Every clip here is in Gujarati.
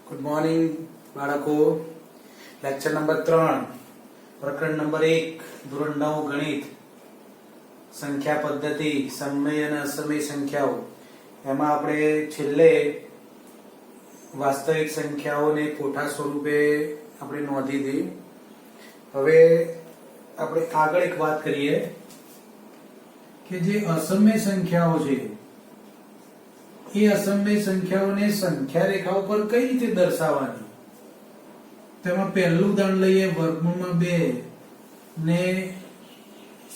ગુડ મોર્નિંગ બાળકો. લેક્ચર નંબર 3, પ્રકરણ નંબર 1, ધોરણ 9 ગણિત, સંખ્યા પદ્ધતિ, સમય અને અસમય સંખ્યાઓ. એમાં આપણે છેલ્લે વાસ્તવિક સંખ્યાઓને કોઠા સ્વરૂપે આપણે નોંધી હતી. હવે આપણે આગળ એક વાત કરીએ કે જે અસમય સંખ્યાઓ છે એ અસમય સંખ્યાઓને સંખ્યા રેખા ઉપર કઈ રીતે દર્શાવવાની. તેમાં પહેલું ઉદાહરણ લઈએ, વર્ગમૂળમાં 2 ને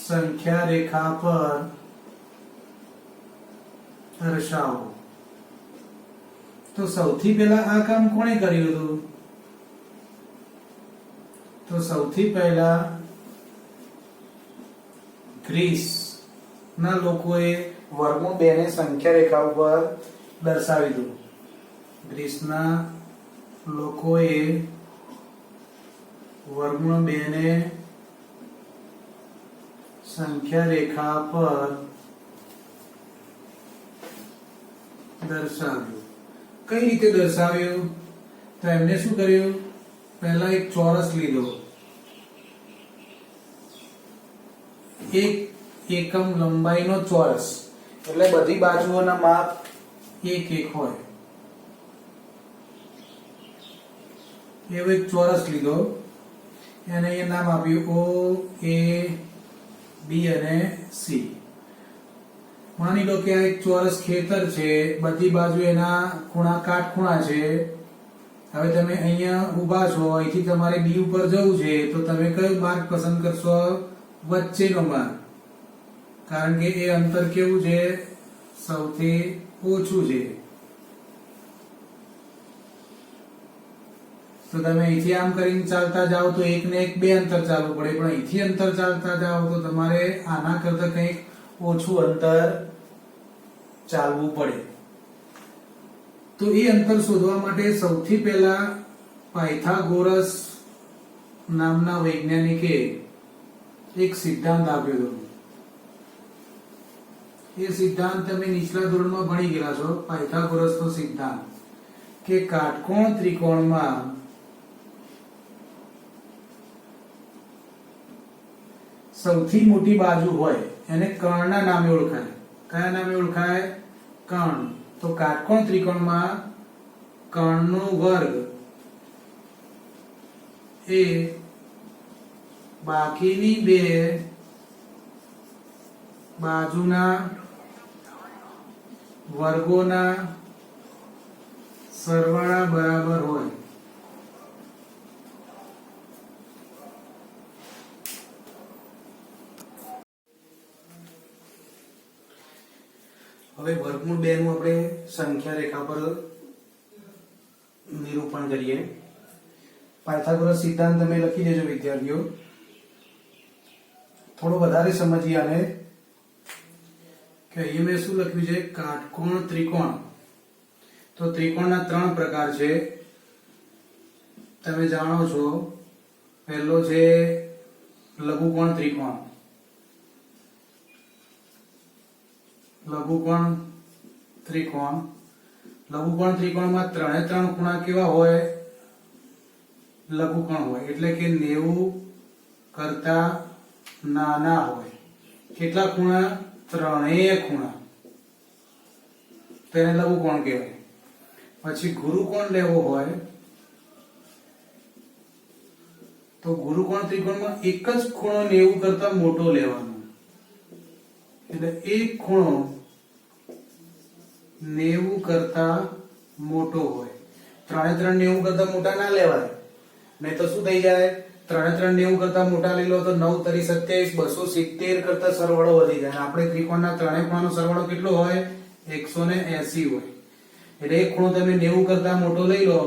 સંખ્યા રેખા પર દર્શાવો. તો સૌથી પહેલા આ કામ કોણે કર્યું હતું? તો સૌથી પહેલા ગ્રીસ ના લોકોએ વર્ગમૂળ 2 ને સંખ્યા રેખા ઉપર દર્શાવી દીધું. ગ્રીસના લોકોએ વર્ગમૂળ 2 ને સંખ્યા રેખા પર દર્શાવ્યું. કઈ રીતે દર્શાવ્યું? તો એમને શું કર્યું? પહેલા એક ચોરસ લીધો, એક એકમ લંબાઈનો ચોરસ, એટલે બધી બાજુઓના માપ 1 1 હોય એવો એક ચોરસ લીધો. એને અહીંયા નામ આપ્યું O A B અને C. માની લો કે આ એક ચોરસ ખેતર છે, બધી બાજુ એના ખૂણા કાટખૂણા છે. હવે તમે અહીંયા ઊભા છો, અહીંથી તમારે B ઉપર જવું છે, તો તમે કયો માર્ગ પસંદ કરશો? વચ્ચેનો માર્ગ, કારણ કે એ અંતર કેવું છે? સૌથી ઓછું છે. તો તમે અહીંથી આમ કરીને ચાલતા જાઓ તો 1 ને 1 2 અંતર ચાલવું પડે, પણ અહીંથી અંતર ચાલતા જાઓ તો તમારે આના કરતા કંઈક ઓછું અંતર ચાલવું પડે. તો એ અંતર શોધવા માટે સૌથી પહેલા પાયથાગોરસ નામના વૈજ્ઞાનિકે એક સિદ્ધાંત આપ્યો હતો. એ સિદ્ધાંત તમે નીચલા ધોરણમાં ભણી ગયેલા છો. પાયથાગોરસનો સિદ્ધાંત કે કાટકોણ ત્રિકોણમાં સૌથી મોટી બાજુ હોય એને કર્ણના નામે ઓળખાય. કયા નામે ઓળખાય? કર્ણ. તો કાટકોણ ત્રિકોણમાં કર્ણનો વર્ગ એ બાકીની બે બાજુના વર્ગોના સરવાળા બરાબર હોય. હવે વર્ગમૂળ 2 નું આપણે સંખ્યા રેખા પર નિરૂપણ કરીએ. પાયથાગોરસ સિદ્ધાંત તમે લખી દેજો વિદ્યાર્થીઓ. થોડો વધારે સમજીએ આને કે અહીંયા મેં શું લખ્યું છે? કાટકોણ ત્રિકોણ. તો ત્રિકોણના 3 પ્રકાર છે, તમે જાણો છો. પહેલો છે લઘુકોણ ત્રિકોણ. લઘુકોણ ત્રિકોણ. લઘુકોણ ત્રિકોણમાં 3 ખૂણા કેવા હોય? લઘુકોણ હોય, એટલે કે 90 કરતા નાના હોય. કેટલા ખૂણા? 3 ખૂણા. તેને લઘુકોણ કહેવાય. પછી ગુરુકોણ લેવો હોય તો ગુરુકોણ ત્રિકોણમાં એક જ ખૂણો 90 કરતા મોટો લેવાનો. એટલે એક ખૂણો 90 કરતા મોટો હોય. 3 90 કરતા મોટા ના લેવાય, નહીં તો શું થઈ જાય? 3 90 કરતા મોટા લઈ લો તો 9 તરી 27 270 કરતા સરવાળો વધી જાય. આપણે ત્રિકોણના 3 ખૂણાનો સરવાળો કેટલો હોય? 180 હોય. એટલે એક ખૂણો તમે 90 કરતા મોટો લઈ લો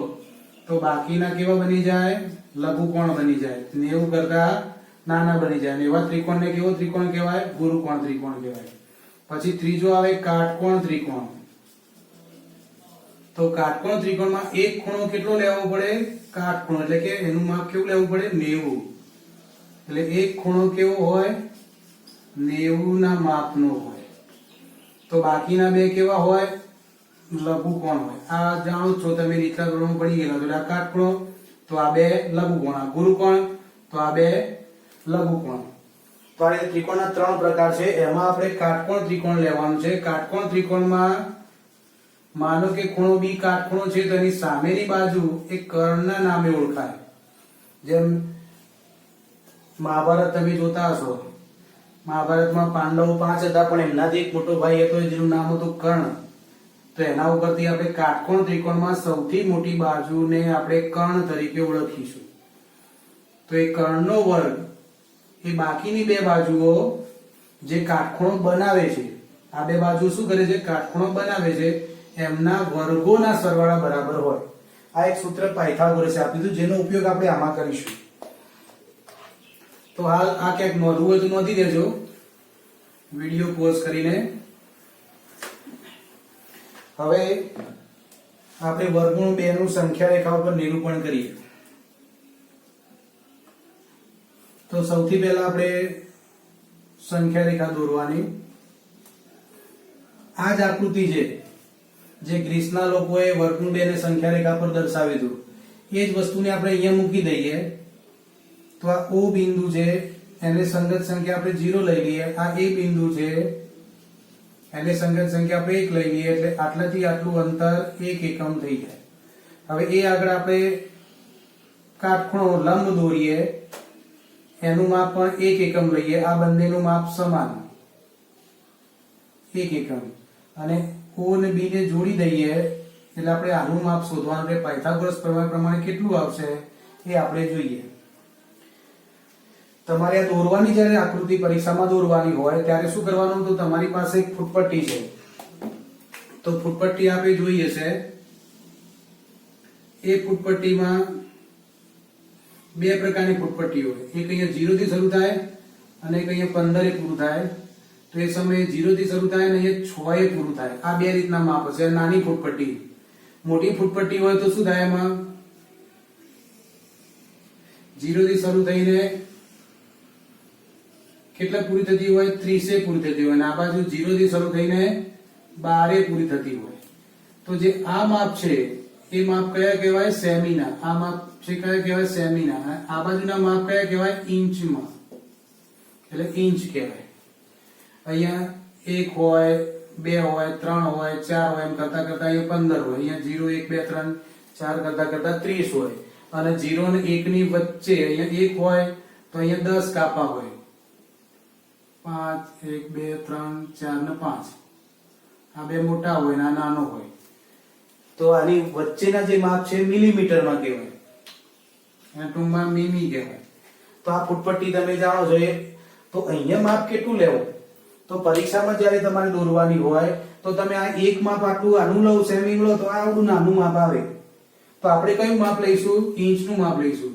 તો બાકીના કેવા બની જાય? લઘુકોણ બની જાય. 90 કરતા નાના બની જાય. એવા ત્રિકોણને કેવો ત્રિકોણ કહેવાય? ગુરુકોણ ત્રિકોણ કહેવાય. પછી ત્રીજો આવે કાટકોણ ત્રિકોણ. તો કાટકોણ ત્રિકોણમાં એક ખૂણો કેટલો લેવો પડે? કાટખૂણો, એટલે કે એનું માપ કેવું લેવું પડે? 90. એટલે એક ખૂણો કેવો હોય? 90 ના માપનો હોય. તો બાકીના બે કેવા હોય? લઘુકોણ હોય. આ જાણો જ છો તમે, રીતના ધોરણમાં પડી ગયેલા છો. એટલે આ કાટખૂણો, તો આ બે લઘુકોણ. આ ગુરુકોણ, તો આ બે લઘુકોણ. તો આ રીતે ત્રિકોણના 3 પ્રકાર છે. એમાં આપણે કાટકોણ ત્રિકોણ લેવાનું છે. કાટકોણ ત્રિકોણમાં માનો કે ખૂણો બી કાટખૂણો છે, તો એની સામેની બાજુ એ કર્ણના નામે ઓળખાય. જેમ મહાભારત તમે જોતા હશો, મહાભારતમાં પાંડવો 5 હતા, પણ એમનાથી એક મોટો ભાઈ હતો જેનું નામ હતું કર્ણ. તો એના ઉપરથી આપણે કાટકોણ ત્રિકોણમાં સૌથી મોટી બાજુને આપણે કર્ણ તરીકે ઓળખીશું. તો એ કર્ણનો વર્ગ એ બાકીની બે બાજુઓ જે કાટખૂણો બનાવે છે, આ બે બાજુ શું કરે છે? કાટખૂણો બનાવે છે, એમના વર્ગોના સરવાળા બરાબર હોય. આ એક સૂત્ર પાયથાગોરસે આપી દીધું, જેનો ઉપયોગ આપણે આમાં કરીશું. તો હાલ આ ક્યાંક નોંધવું હોય તો નોંધી દેજો, વિડીયો પોઝ કરીને. હવે આપણે વર્ગમૂળ 2 નું સંખ્યા રેખા ઉપર નિરૂપણ કરીએ. તો સૌથી પહેલા આપણે સંખ્યા રેખા દોરવાની. આ જ આકૃતિ છે જે ગ્રીસના લોકોએ વર્ગમૂળ 2 ને સંખ્યા રેખા પર દર્શાવ્યું હતું. એ જ વસ્તુને આપણે અહીંયા મૂકી દઈએ તો આ O બિંદુ છે, એને સંગત સંખ્યા આપણે 0 લઈ લઈએ. આ A બિંદુ છે, એને સંગત સંખ્યા આપણે 1 લઈ લઈએ. એટલે આટલાથી આટલું અંતર 1 એકમ થઈ જાય. હવે એ આગળ આપણે કાટખૂણો લંબ દોરીએ, એનું માપ પણ 1 એકમ લઈએ. આ બંનેનું માપ સમાન 1 એકમ. અને O અને B ને જોડી દઈએ એટલે આપણે આનું માપ શોધવાનું છે. પાયથાગોરસ પ્રમેય પ્રમાણે કેટલું આવશે એ આપણે જોઈએ. તમારે આ દોરવાની, જ્યારે આકૃતિ પરીક્ષામાં દોરવાની હોય ત્યારે શું કરવાનું? તો તમારી પાસે એક ફૂટપટ્ટી છે, તો ફૂટપટ્ટી આપણે જોઈએ છે. એ ફૂટપટ્ટીમાં બે પ્રકારની ફૂટપટ્ટી હોય. એક અહીંયા 0 થી શરૂ થાય અને એક અહીંયા 15 એ પૂરું થાય. તો એ સમયે 0 થી શરૂ થાય અને અહીંયા 6 એ પૂરું થાય. આ બે રીતના માપ હશે. નાની ફૂટપટ્ટી. મોટી ફૂટપટ્ટી હોય તો શું થાય? એમાં 0 થી શરૂ થઈને કેટલા પૂરી થતી હોય? 30 પૂરી થતી હોય. અને આ બાજુ 0 થી શરૂ થઈને 12 પૂરી થતી હોય. તો જે આ માપ છે એ માપ કયા કહેવાય? સેમીના. આ માપ છે કયા કહેવાય? સેમીના. આ બાજુના માપ કયા કહેવાય? ઇંચમાં. એટલે ઇંચ કહેવાય. અહીંયા 1 હોય, 2 હોય, 3 હોય, 4 હોય, એમ કરતા કરતા અહીંયા 15 હોય. અહીંયા 0 1 2 3 4 કરતા કરતા 30 હોય. અને 0 અને 1 ની વચ્ચે અહીંયા 1 હોય તો અહીંયા 10 કાપા હોય. 5 1 2 3 4 ને 5. આ બે મોટા હોય ને આ નાનો હોય. તો આની વચ્ચેના જે માપ છે મિલીમીટરમાં કહેવાય, એના ટૂંકમાં મીમી કહેવાય. તો આ ફૂટપટ્ટી તમે જાણો છો. તો અહીંયા માપ કેટલું લેવું? તો પરીક્ષામાં જ્યારે તમારે દોરવાની હોય તો તમે આ એક માપ આટલું આનું લો, સેમી લો, તો આ આવડું નાનું માપ આવે. તો આપણે કયું માપ લઈશું? ઇંચનું માપ લઈશું.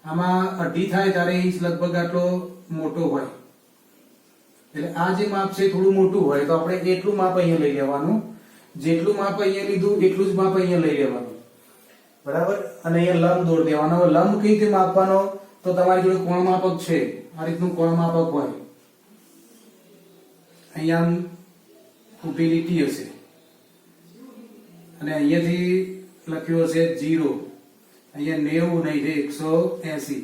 આમાં અઢી થાય ત્યારે ઇંચ લગભગ આટલો મોટો હોય. એટલે આ જે માપ છે થોડું મોટું હોય તો આપણે એટલું માપ અહીંયા લઈ લેવાનું. જેટલું માપ અહીંયા લીધું એટલું જ માપ અહીંયા લઈ લેવાનું. બરાબર? અને અહીંયા લંબ દોર દેવાનો. હવે લંબ કઈ રીતે માપવાનો? તો તમારી જોડે કોણ માપક છે. આ રીતનું કોણ માપક હોય. અહીંયા ઊભી લીટી હશે અને અહીંયાથી લખ્યું હશે 0. અહીંયા 90 નહીં છે 180.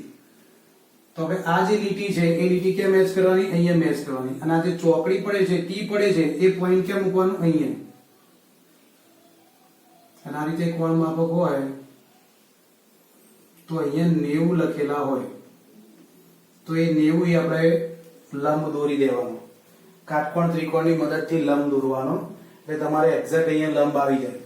તો હવે આ જે લીટી છે એ લીટી ક્યાં મેચ કરવાની? અહીંયા મેચ કરવાની. અને આ જે ચોકડી પડે છે, ટી પડે છે, એ પોઈન્ટ ક્યાં મૂકવાનું? અહીંયા. અને આ રીતે કોણ માપક હોય તો અહીંયા 90 લખેલા હોય તો એ 90 એ આપણે લંબ દોરી દેવાનો. કાટકોણ ત્રિકોણની મદદથી લંબ દોરવાનો. એટલે તમારે એક્ઝેક્ટ અહીંયા લંબ આવી જાય.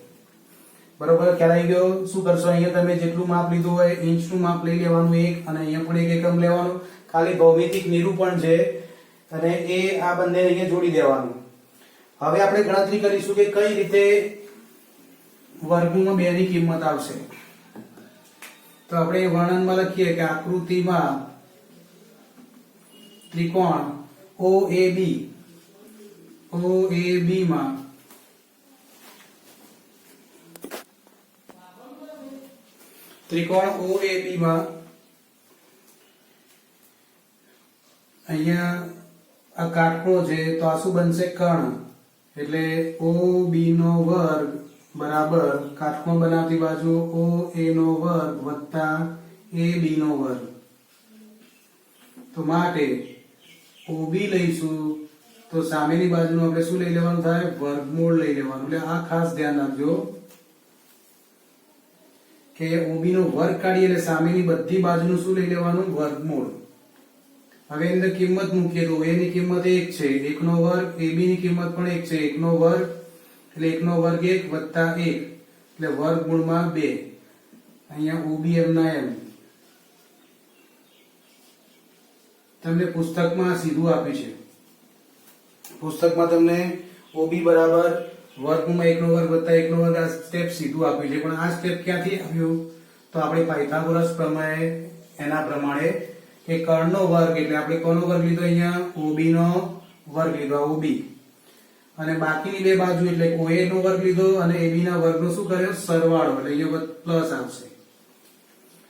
બરોબર? ખ્યાલ આવી ગયો? શું કરશો? અહીંયા તમે જેટલું માપ લીધું હોય ઇંચનું માપ લઈ લેવાનું 1, અને અહીંયા પણ 1 એકમ લેવાનું. ખાલી ભૌમિતિક નિરૂપણ છે અને એ આ બંને અહીંયા જોડી દેવાનું. હવે આપણે ગણતરી કરીશું કે કઈ રીતે વર્ગમૂળ 2 ની કિંમત આવશે. તો આપણે વર્ણનમાં લખીએ કે આકૃતિમાં ત્રિકોણ OAB માં ત્રિકોણ OAB માં અહીંયા આ કાટખૂણો છે તો આ શું બનશે? કર્ણ. એટલે OB નો વર્ગ બરાબર કાટકોણ બનાવતી બાજુ OA નો વર્ગ વત્તા AB નો વર્ગ. તો માટે OB લઈશું તો સામેની બાજુનું આપણે શું લઈ લેવાનું થાય? વર્ગમૂળ લઈ લેવાનું. એટલે આ ખાસ ધ્યાન રાખજો કે OB નો વર્ગ કાઢીએ એટલે સામેની બધી બાજુનું શું લઈ લેવાનું? વર્ગમૂળ. હવે અંદર કિંમત મૂકીએ તો A ની કિંમત 1 છે, 1 નો વર્ગ, AB ની કિંમત પણ 1 છે, 1 નો વર્ગ એટલે 1 નો વર્ગ 1 વત્તા 1 એટલે વર્ગમૂળમાં 2. અહીંયા OB એમના એમ તમને પુસ્તકમાં સીધું આપ્યું છે. પુસ્તકમાં તમને OB બરાબર વર્ગમૂળમાં 1 નો વર્ગ વત્તા 1 નો વર્ગ આ સ્ટેપ સીધું આપ્યું છે. પણ આ સ્ટેપ ક્યાંથી આવ્યું? તો આપણે પાયથાગોરસ પ્રમેય એના પ્રમાણે કે કર્ણનો વર્ગ એટલે આપણે કોનો વર્ગ લીધો? અહીંયા OB નો વર્ગ લીધો, OB. અને બાકીની બે બાજુ એટલે OA નો વર્ગ લીધો અને AB ના વર્ગનો શું કર્યો? સરવાળો. એટલે અહીંયા પ્લસ આવશે.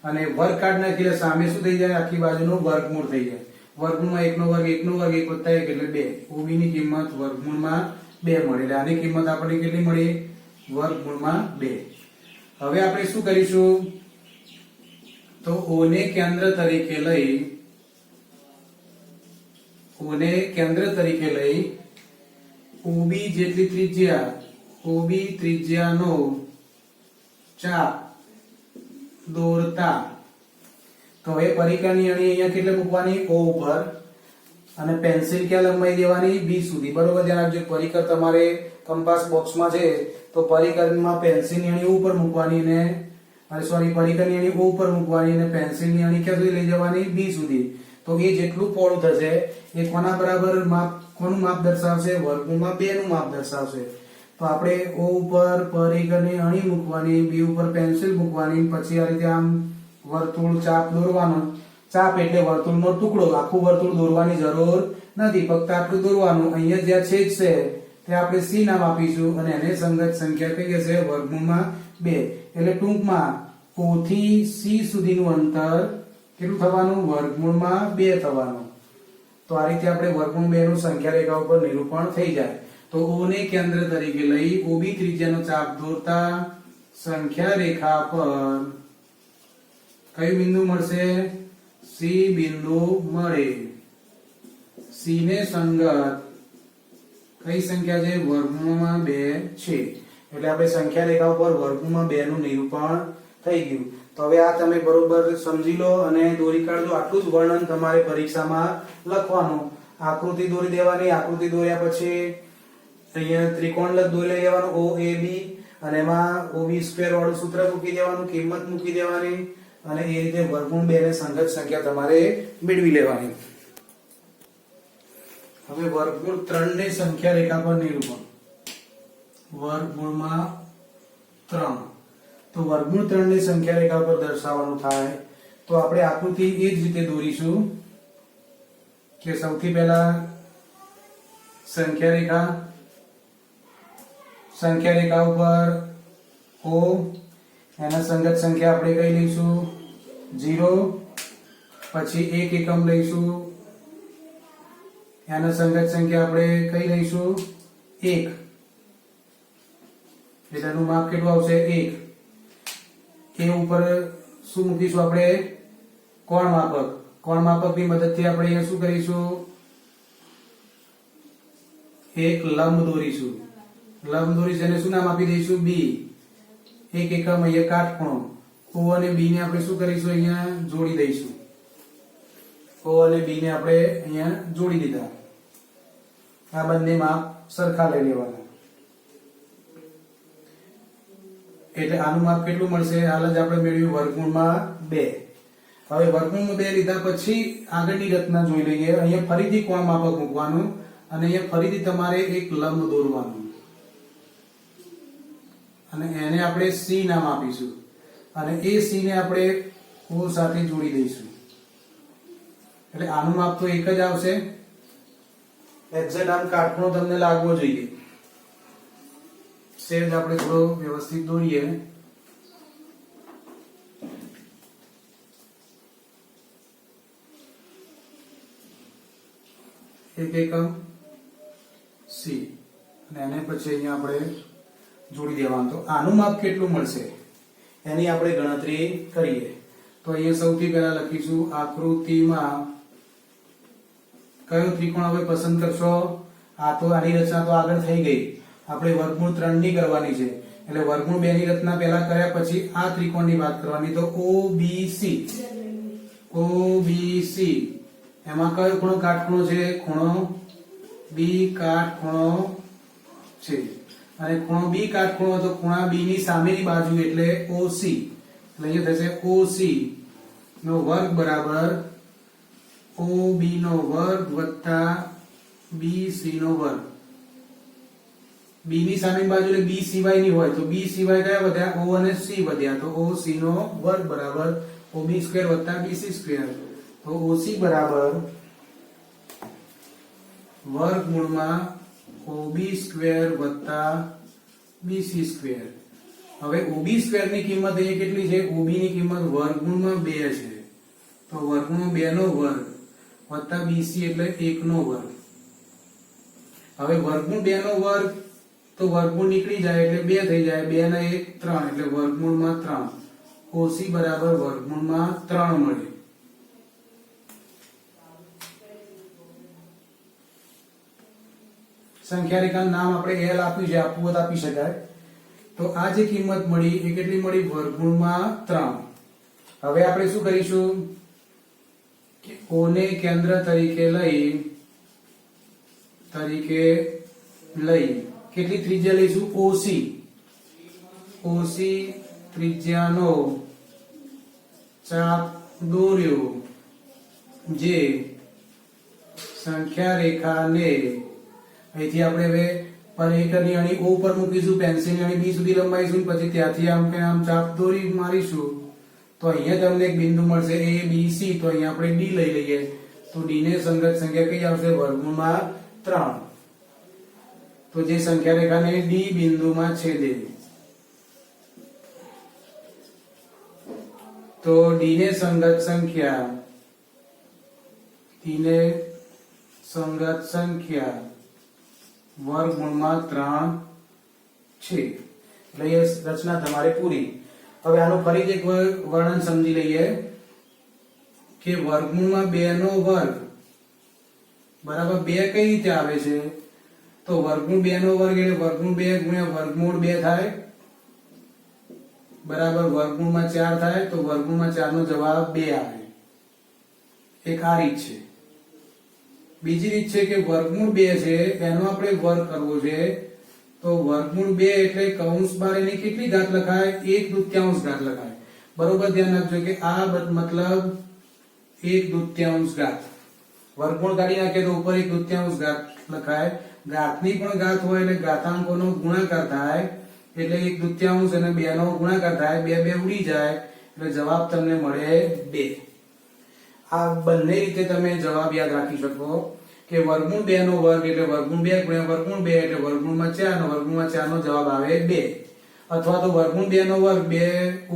અને વર્ગ કાઢ નાખીએ સામે શું થઈ જાય? આખી બાજુનું વર્ગમૂળ થઈ જાય. વર્ગમૂળમાં 1 નો વર્ગ 1 નો વર્ગ 1 વત્તા 1 એટલે 2. OB ની કિંમત વર્ગમૂળમાં 2 મળે. એટલે આની કિંમત આપણને કેટલી મળી? વર્ગમૂળમાં 2. હવે આપણે શું કરીશું? તો O ને કેન્દ્ર તરીકે લઈ OB જેટલી ત્રિજ્યા, OB ત્રિજ્યાનો ચાપ દોરતા. તો હવે પરિકરની અણી અહીંયા કેટલે મૂકવાની? O ઉપર. અને પેન્સિલ ક્યાં લંબાઈ દેવાની? B સુધી. બરોબર ધ્યાન રાખજો. પરિકર તમારે કંપાસ બોક્સમાં છે તો પરિકરમાં પેન્સિલની અણી ઉપર મૂકવાની ને પરિકરની અણી O ઉપર મૂકવાની અને પેન્સિલની અણી ક્યાં સુધી લઈ જવાની? B સુધી. તો એ જેટલું પહોળું થશે એ કોના બરાબર કોનું માપ દર્શાવશે? વર્ગમૂળમાં 2 નું માપ દર્શાવશે. તો આપણે O ઉપર પરિકરની અણી મૂકવાની, B ઉપર પેન્સિલ મૂકવાની, પછી આ રીતે આમ વર્તુળ ચાપ દોરવાનો. ચાપ એટલે વર્તુળનો ટુકડો. આખું વર્તુળ દોરવાની જરૂર નથી, ફક્ત આટલું દોરવાનું. અહીંયા જ્યાં છેદ છે તે આપણે C નામ આપીશું અને એને સંગત સંખ્યા કઈ હશે? વર્ગમૂળમાં 2. એટલે ટૂંકમાં O થી C સુધીનું અંતર કેટલું થવાનું? વર્ગમૂળમાં 2 થવાનું. તો આ રીતે આપણે વર્ગમૂળ 2 નું સંખ્યા રેખા ઉપર નિરૂપણ થઈ જાય. તો O ને કેન્દ્ર તરીકે લઈ OB ત્રિજ્યાનો ચાપ દોરતા સંખ્યા રેખા પર કયું બિંદુ મળશે? C બિંદુ મળે. C ને સંગત કઈ સંખ્યા છે? વર્ગમૂળમાં 2 છે. એટલે આપણે સંખ્યા રેખા ઉપર વર્ગમૂળમાં 2 નું નિરૂપણ થઈ ગયું. તો હવે આ તમે બરોબર સમજી લો અને દોરી કાઢજો. આટલું જ વર્ણન તમારે પરીક્ષામાં લખવાનું. આકૃતિ દોરી દેવાની. આકૃતિ દોર્યા પછી અહીંયા ત્રિકોણ દોરી લેવાનું OAB અને એમાં OB સ્ક્વેર વાળું સૂત્ર મૂકી દેવાનું, કિંમત મૂકી દેવાની અને એ રીતે વર્ગમૂળ 2 ને સંગત સંખ્યા તમારે મેળવી લેવાની. હવે વર્ગમૂળ 3 ની સંખ્યા રેખા પર નિરૂપણ. વર્ગમૂળમાં 3. તો વર્ગમૂળ 3 ની સંખ્યા રેખા પર દર્શાવવાનું થાય તો આપણે આકૃતિ એ જ રીતે દોરીશું કે સૌથી પહેલા સંખ્યા રેખા ઉપર O એના સંગત સંખ્યા આપણે કઈ લઈશું? 0. પછી 1 એકમ લઈશું. એના સંગત સંખ્યા આપણે કઈ લઈશું? 1. એનું માપ કેટલું આવશે? 1. એ ઉપર શું મૂકીશું આપણે? કોણ માપક. કોણ માપકની મદદથી આપણે અહીંયા શું કરીશું? એક લંબ દોરીશું. લંબ દોરી જેને શું નામ આપી દઈશું? B. 1 એકમ અહીંયા કાટખૂણો. O અને B ને આપણે શું કરીશું? અહીંયા જોડી દઈશું. O અને B ને આપણે અહીંયા જોડી દીધા. આ બંને માપ સરખા લઈ લેવાના. એટલે આનું માપ કેટલું મળશે? હાલ જ આપણે મેળવ્યું વર્ગમૂળમાં 2. હવે વર્ગમૂળમાં 2 લીધા પછી આગળની રચના જોઈ લઈએ. અહીંયા ફરીથી કોણ માપક મૂકવાનું અને અહીંયા ફરીથી તમારે એક લંબ દોરવાનું અને એને આપણે C નામ આપીશું અને એ C ને આપણે O સાથે જોડી દઈશું. એટલે આનું માપ તો એક જ આવશે. એક્ઝેક્ટ આમ કાટખૂણો તમને લાગવો જોઈએ. સેજ આપણે થોડો વ્યવસ્થિત દોરીએ. એક એકમ C અને એને પછી અહીંયા આપણે જોડી દેવાનું. તો આનું માપ કેટલું મળશે એની આપણે ગણતરી કરીએ. તો અહીંયા સૌથી પહેલા લખીશું આકૃતિમાં કયો ત્રિકોણ હવે પસંદ કરશો. આ તો આની રચના તો આગળ થઈ ગઈ, આપણે વર્ગમૂળ 3 ની કરવાની છે એટલે વર્ગમૂળ 2 ની રચના પહેલા કર્યા પછી આ ત્રિકોણની વાત કરવાની. તો OBC એમાં કયો ખૂણો કાટખૂણો છે? ખૂણો બી કાટખૂણો છે અને ખૂણો બી કાટખૂણો તો ખૂણા બી ની સામેની બાજુ એટલે OC. એટલે અહીંયા થશે OC નો વર્ગ બરાબર OB નો વર્ગ વત્તા BC નો વર્ગ. બી ની સામેની બાજુ એટલે બી સિવાય ની હોય તો બી સિવાય કયા વધ્યા? O અને C વધ્યા. તો OC નો વર્ગ બરાબર OB સ્ક્વેર વત્તા BC સ્ક્વેર. તો OC બરાબર વર્ગમૂળમાં OB સ્ક્વેર વત્તા BC સ્ક્વેર. હવે OB સ્ક્વેર ની કિંમત અહીંયા કેટલી છે? OB ની કિંમત વર્ગમૂળમાં 2 છે તો વર્ગમૂળ 2 નો વર્ગ વત્તા BC એટલે 1 નો વર્ગ. હવે વર્ગમૂળ 2 નો વર્ગ તો વર્ગમૂળ નીકળી જાય એટલે 2 થઈ જાય. 2 ને 1 3 એટલે વર્ગમૂળમાં 3. OC બરાબર વર્ગમૂળમાં 3 મળે. સંખ્યા રેખાનું નામ આપણે L આપ્યું છે, આપવું હોય તો આપી શકાય. તો આ જે કિંમત મળી એ કેટલી મળી? વર્ગમૂળમાં 3. હવે આપણે શું કરીશું કે O ને કેન્દ્ર તરીકે લઈ કેટલી ત્રિજ્યા લઈશું? OC ત્રિજ્યાનો ચાપ દોર્યો જે સંખ્યા રેખાને અહીંથી આપણે હવે પરેખની અણી O પર મૂકીશું, પેન્સિલની અણી B સુધી લંબાવીશું, પછી ત્યાંથી આમ ચાપ દોરી મારીશું તો અહીંયા તમને એક બિંદુ મળશે ABC. તો અહીંયા આપણે D લઈ લઈએ તો D ને સંગત સંખ્યા કઈ આવશે? વર્ગમૂળમાં 3. તો જે સંખ્યા રેખાને D બિંદુમાં છેદે તો D ને સંગત સંખ્યા વર્ગમૂળમાં 3 છે. એટલે એ રચના તમારે પૂરી. હવે આનું ફરીથી એક વર્ણન સમજી લઈએ કે વર્ગમૂળમાં 2 નો વર્ગ બરાબર 2 કઈ રીતે આવે છે? તો વર્ગમૂળ 2 નો વર્ગ એટલે વર્ગમૂળ 2 ગુણ્યા વર્ગમૂળ 2 થાય બરાબર વર્ગમૂળમાં 4 થાય તો વર્ગમૂળમાં 4 નો જવાબ 2 આવે. એક આ રીત છે. બીજી રીત છે કે વર્ગમૂળ 2 છે એનો આપણે વર્ગ કરવો છે તો વર્ગમૂળ 2 એટલે કૌંસ બહાર એની કેટલી ઘાત લખાય? 1/2 ઘાત લખાય. બરોબર ધ્યાન રાખજો કે આ મતલબ 1/2 ઘાત. વર્ગમૂળ કાઢી નાખીએ તો ઉપર 1/2 ઘાત લખાય. ઘાતની પણ ઘાત હોય એટલે ઘાતાંકોનો ગુણાકાર થાય એટલે 1/2 અને 2 નો ગુણાકાર થાય. 2 2 ઉડી જાય એટલે જવાબ તમને મળે 2. આ બંને રીતે તમે જવાબ યાદ રાખી શકો કે વર્ગમૂળ 2 નો વર્ગ એટલે વર્ગમૂળ 2 ગુણ્યા વર્ગમૂળ 2 એટલે વર્ગમૂળમાં 4 અને વર્ગમૂળમાં 4 નો જવાબ આવે 2. અથવા તો વર્ગમૂળ 2 નો વર્ગ 2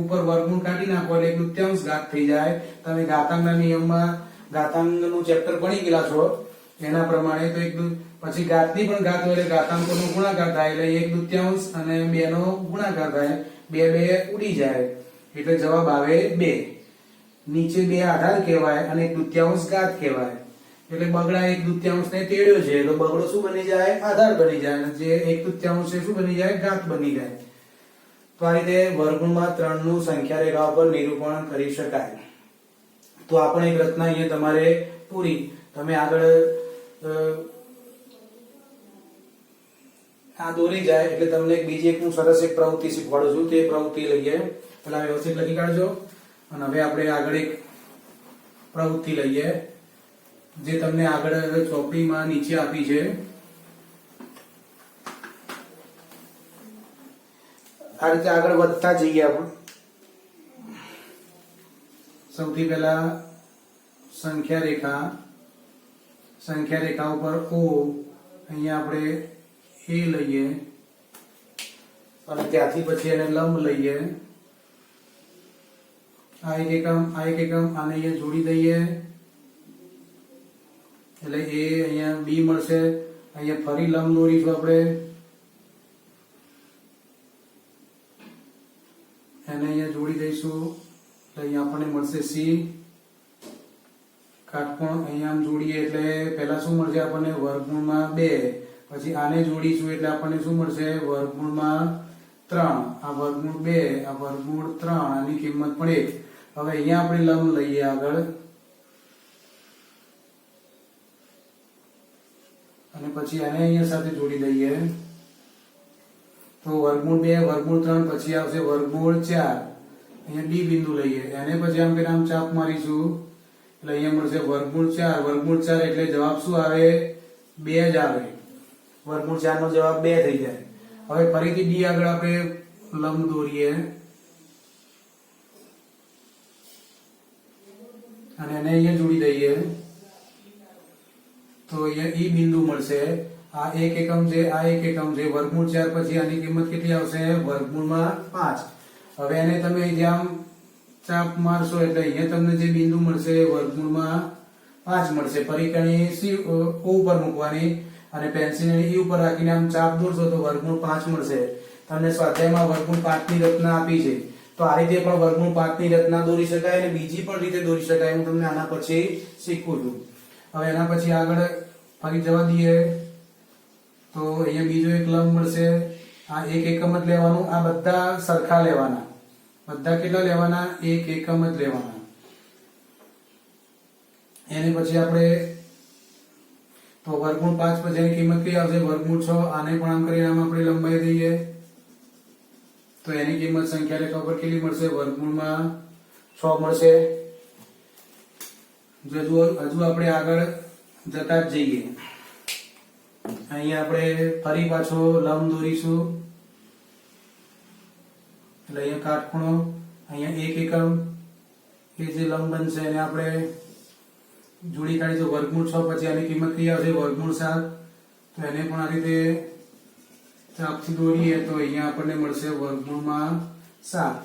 ઉપર વર્ગમૂળ કાઢી નાખો એટલે 1/2 ઘાત થઈ જાય. તમે ઘાતાંકના નિયમમાં ઘાતાંકનું ચેપ્ટર ભણી ગયેલા છો એના પ્રમાણે. તો પછી ઘાતની પણ ઘાત હોય એટલે ઘાતાંકોનો ગુણાકાર થાય એટલે 1/2 અને 2 નો ગુણાકાર થાય. 2 2 ઉડી જાય એટલે જવાબ આવે 2. નીચે 2 આધાર કહેવાય અને 1/2 ઘાત કહેવાય. એટલે બગડા 1/2 ને તેડ્યો છે તો બગડો શું બની જાય? આધાર બની જાય. અને જે 1/2 છે શું બની જાય? ઘાત બની જાય. તો આ રીતે વર્ગમૂળમાં 3 નું સંખ્યા રેખા પર નિરૂપણ કરી શકાય. તો આ પણ એક રચના અહીંયા તમારે પૂરી. તમે આગળ આ દોરી જાય એટલે તમને બીજી એક હું સરસ એક પ્રવૃત્તિ શીખવાડું છું. તે પ્રવૃત્તિ લઈએ પેલા વ્યવસ્થિત લખી કાઢજો. અને હવે આપણે આગળ એક પ્રવૃત્તિ લઈએ જે તમને આગળ ચોપડીમાં નીચે આપી છે. આ રીતે આગળ વધતા જઈએ આપણે. સૌથી પહેલા સંખ્યા રેખા ઉપર O અહીંયા આપણે A લઈએ અને ત્યાંથી પછી એને લંબ લઈએ. આ એક એકમ આને અહીંયા જોડી દઈએ એટલે A અહીંયા B મળશે. અહીંયા ફરી લંબ દોરીશું આપણે એને અહીંયા જોડી દઈશું એટલે અહીંયા આપણને મળશે સી. કાટકોણ અહીંયા આમ જોડીએ એટલે પહેલા શું મળશે આપણને વર્ગમૂળમાં 2, પછી આને જોડીશું એટલે આપણને શું મળશે વર્ગમૂળમાં 3. આ વર્ગમૂળ 2, આ વર્ગમૂળ 3, આની કિંમત પણ 1. હવે અહીંયા આપણે લંબ લઈએ આગળ અને પછી આને અહીંયા સાથે જોડી દઈએ તો વર્ગમૂળ 2 વર્ગમૂળ 3 પછી આવશે વર્ગમૂળ 4. અહીંયા ડી બિંદુ લઈએ એને પછી આમ કે આમ ચાપ મારીશું એટલે અહીંયા મળશે વર્ગમૂળ 4. વર્ગમૂળ 4 એટલે જવાબ શું આવે 2 જ આવે. વર્ગમૂળ 4 નો જવાબ 2 થઈ જાય. હવે ફરીથી ડી આગળ આપણે લંબ દોરીએ અને એને અહીંયા જોડી દઈએ તો અહીંયા ઈ બિંદુ મળશે. આ 1 એકમ છે, આ 1 એકમ છે. વર્ગમૂળ 4 પછી આની કિંમત કેટલી આવશે વર્ગમૂળમાં 5. હવે એને તમે જેમ ચાપ મારશો એટલે અહીંયા તમને જે બિંદુ મળશે વર્ગમૂળમાં 5 મળશે. પરિકણી સી ઉપર મૂકવાની અને પેન્સિલ ઈ ઉપર રાખીને આમ ચાપ દોરશો તો વર્ગમૂળ 5 મળશે. તમને સ્વાધ્યાયમાં વર્ગમૂળ 5 ની રચના આપી છે તો આ રીતે પણ વર્ગમૂળ 5 ની રચના દોરી શકાય અને બીજી પણ રીતે દોરી શકાય. હું તમને આના પછી શીખવું છું. હવે એના પછી આગળ ફરી જવા દઈએ તો અહીંયા બીજો એક લંબ મળશે. આ 1 એકમ જ લેવાનું. આ બધા સરખા લેવાના. બધા કેટલા લેવાના 1 એકમ જ લેવાના. એને પછી આપણે તો વર્ગમૂળ 5 પછી એની કિંમત કઈ આવશે વર્ગમૂળ 6. આને પણ આમ કરીને આમ આપણે લંબાઈ દઈએ તો એની કિંમત સંખ્યા રેખા ઉપર કેટલી મળશે વર્ગમૂળમાં 6 મળશે. હજુ આપણે આગળ જતા જ જઈએ. અહીંયા આપણે ફરી પાછો લંબ દોરીશું એટલે અહીંયા કાટખૂણો અહીંયા 1 એકમ એ જે લંબ બનશે એને આપણે જોડી કાઢી તો વર્ગમૂળ 6 પછી આની કિંમત કઈ આવશે વર્ગમૂળ 7. તો એને પણ આ રીતે ચાપથી દોરીએ તો અહીંયા આપણને મળશે વર્ગમૂળમાં 7.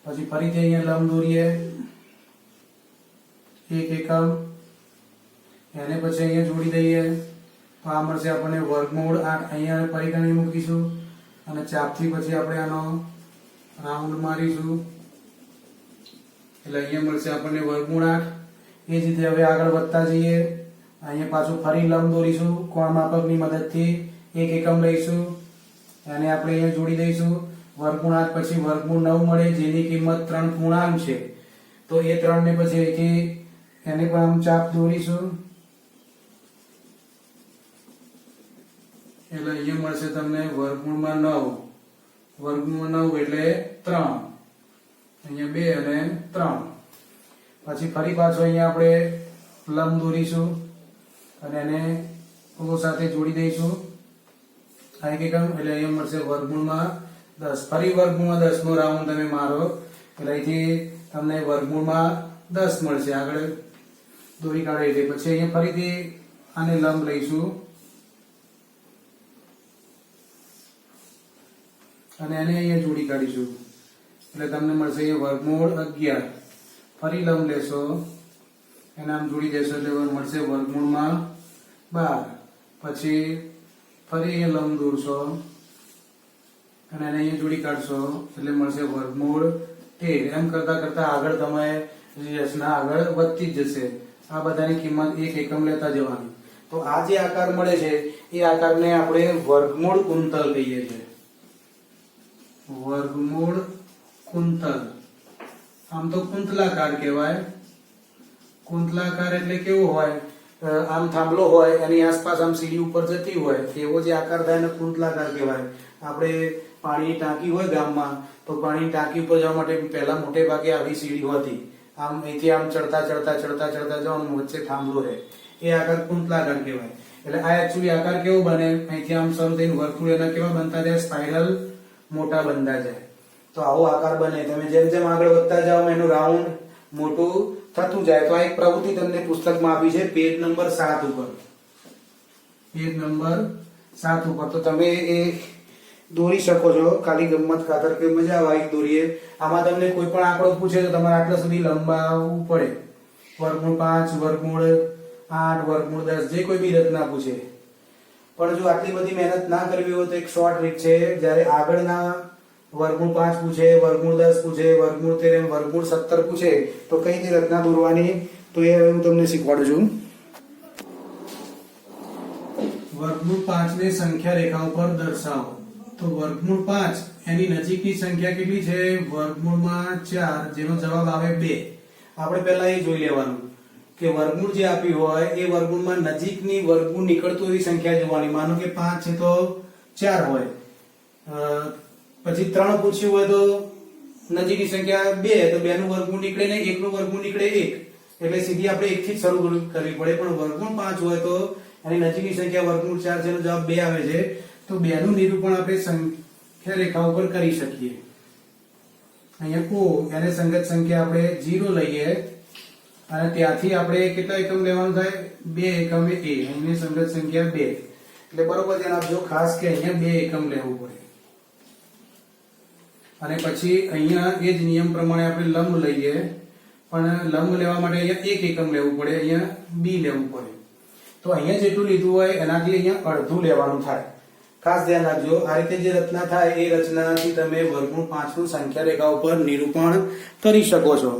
પછી ફરીથી અહીંયા લંબ દોરીએ 1 એકમ એને પછી અહીંયા જોડી દઈએ તો આ મળશે આપણને વર્ગમૂળ 8. અહીંયા પરિકણી મૂકીશું અને ચાપથી પછી આપણે આનો રાઉન્ડ મારીશું એટલે અહીંયા મળશે આપણને વર્ગમૂળ 8. એ જ રીતે હવે આગળ વધતા જઈએ. અહીંયા પાછું ફરી લંબ દોરીશું કોણ માપકની મદદથી 1 એકમ લઈશું અને આપણે અહીંયા જોડી દઈશું વર્ગમૂળ 8 પછી વર્ગમૂળ 9 મળે જેની કિંમત 3 પૂર્ણાંક છે. તો એ 3 ને પછી અહીંથી એને પણ આમ ચાપ દોરીશું એટલે અહીંયા મળશે તમને વર્ગમૂળમાં 9. વર્ગમૂળમાં 9 એટલે 3. અહીંયા 2 અને 3. પછી ફરી પાછો અહીંયા આપણે લંબ દોરીશું અને એને ઓ સાથે જોડી દઈશું આ 1 એકમ એટલે અહીંયા મળશે વર્ગમૂળમાં 10. ફરી વર્ગમૂળમાં 10 નો રાઉન્ડ તમે મારો એટલે અહીંથી તમને વર્ગમૂળમાં 10 મળશે. આગળ દોરી કાઢી દે પછી અહીંયા ફરીથી આને લંબ લઈશું અને એને અહીંયા જોડી કાઢીશું એટલે તમને મળશે અહીંયા વર્ગમૂળ 11. ફરી લંબ લેશો એને આમ જોડી દેશો એટલે મળશે વર્ગમૂળમાં 12. પછી ફરી અહીંયા લંબ દોરશો અને એને અહીંયા જોડી કાઢશો એટલે મળશે વર્ગમૂળ 13. એમ કરતા કરતા આગળ તમે રચના આગળ વધતી જ જશે. આ બધાની કિંમત 1 એકમ લેતા જવાની. તો આ જે આકાર મળે છે એ આકારને આપણે વર્ગમૂળ કુંતલ કહીએ છીએ. વર્ગમૂળ કુંતલ. આમ તો કુંતલાકાર કહેવાય. કુંતલાકાર એટલે કેવો હોય આમ થાંભલો હોય એની આસપાસ આમ સીડી ઉપર જતી હોય એવો જે આકાર થાય એને કુંતલાકાર કહેવાય. આપણે પાણીની ટાંકી હોય ગામમાં તો પાણીની ટાંકી ઉપર જવા માટે પહેલા મોટે ભાગે આવી સીડી હોતી. આમ અહીંથી આમ ચડતા ચડતા ચડતા ચડતા જવાનું વચ્ચે થાંભલો રહે એ આકાર કુંતલાકાર કહેવાય. એટલે આ એકચ્યુઅલી આકાર કેવો બને અહીંથી આમ શરૂ થઈને વર્તુળ એના કેવા બનતા જાય સ્પાઇરલ મોટા બનતા જાય. તો આવો આકાર બને. તમે જેમ જેમ આગળ વધતા જાઓ એનું રાઉન્ડ મોટું થતું જાય. તો આ એક પ્રવૃત્તિ તમને પુસ્તકમાં આપી છે પેજ નંબર 7 ઉપર. પેજ નંબર 7 ઉપર તો તમે એ દોરી શકો છો. ખાલી ગમત ખાતર કે મજા આવે દોરીએ. આમાં તમને કોઈ પણ આંકડો પૂછે તો તમારે આટલા સુધી લંબાવવું પડે. વર્ગમૂળ 5 વર્ગમૂળ 8 વર્ગમૂળ 10 જે કોઈ બી રચના પૂછે. પણ જો આટલી બધી મહેનત ના કરવી હોય તો એક શોર્ટ ટ્રીક છે. જ્યારે આગળના વર્ગમૂળ 5 પૂછે, વર્ગમૂળ 10 પૂછે, વર્ગમૂળ 13, વર્ગમૂળ 17 પૂછે તો કઈ રીતે રચના દોરવાની તો એ હું તમને શીખવાડું છું. વર્ગમૂળ 5 ને સંખ્યા રેખા ઉપર દર્શાવો. તો વર્ગમૂળ 5 એની નજીકની સંખ્યા કેટલી છે? વર્ગમૂળમાં 4 જેનો જવાબ આવે 2. આપણે પહેલા એ જોઈ લેવાનું કે વર્ગમૂળ જે આપ્યું હોય એ વર્ગમૂળમાં નજીકની વર્ગમૂળ નીકળતું એવી સંખ્યા જોવાની. માનો કે 5 છે તો 4 હોય, પછી 3 પૂછ્યું હોય તો નજીકની સંખ્યા 2 તો 2 નું વર્ગમૂળ નીકળે ને 1 નું વર્ગમૂળ નીકળે 1, એટલે સીધી આપણે 1 થી જ શરૂ કરવી પડે. પણ વર્ગમૂળ 5 હોય તો એની નજીકની સંખ્યા વર્ગમૂળ 4 છે, એનો જવાબ 2 આવે છે. તો 2 નું નિરૂપણ આપણે સંખ્યા રેખા ઉપર કરી શકીએ. અહીંયા ઓ એને સંગત સંખ્યા આપણે 0 લઈએ અને ત્યાંથી આપણે કેટલા એકમ લેવાનું થાય? 2 એકમે a. અહીંની સંગત સંખ્યા 2, એટલે બરોબર ધ્યાન આપજો ખાસ કે અહીંયા 2 એકમ લેવું પડે. અને પછી અહીંયા એ જ નિયમ પ્રમાણે આપણે લંબ લઈએ, પણ લંબ લેવા માટે અહીંયા 1 એકમ લેવું પડે, અહીંયા b લેવું પડે. તો અહીંયા જેટલું લીધું હોય એનાથી અહીંયા અડધું લેવાનું થાય. ખાસ ધ્યાન રાખજો. આ રીતે જે રચના થાય એ રચનાથી તમે વર્ગમૂળ 5 નું સંખ્યા રેખા ઉપર નિરૂપણ કરી શકો છો.